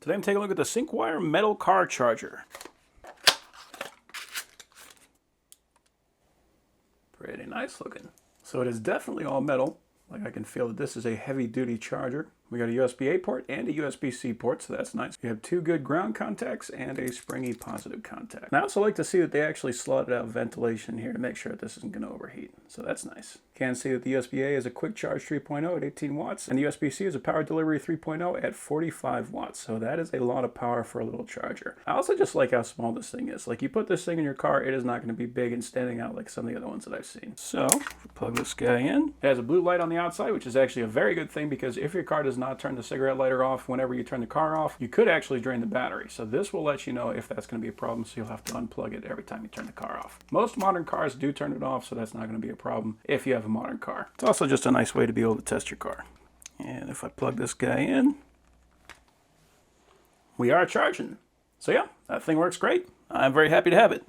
Today I'm taking a look at the Syncwire metal car charger. Pretty nice looking. So it is definitely all metal. Like I can feel that this is a heavy duty charger. We got a USB-A port and a USB-C port, so that's nice. You have two good ground contacts and a springy positive contact. And I also like to see that they actually slotted out ventilation here to make sure that this isn't going to overheat. So that's nice. Can see that the USB-A is a quick charge 3.0 at 18 watts, and the USB-C is a power delivery 3.0 at 45 watts. So that is a lot of power for a little charger. I also just like how small this thing is. Like you put this thing in your car, it is not going to be big and standing out like some of the other ones that I've seen. So plug this guy in. It has a blue light on the outside, which is actually a very good thing because if your car does not turn the cigarette lighter off whenever you turn the car off, you could actually drain the battery. So this will let you know if that's going to be a problem, so you'll have to unplug it every time you turn the car off. Most modern cars do turn it off, so that's not going to be a problem if you have a modern car. It's also just a nice way to be able to test your car. And if I plug this guy in, we are charging. So yeah, that thing works great. I'm very happy to have it.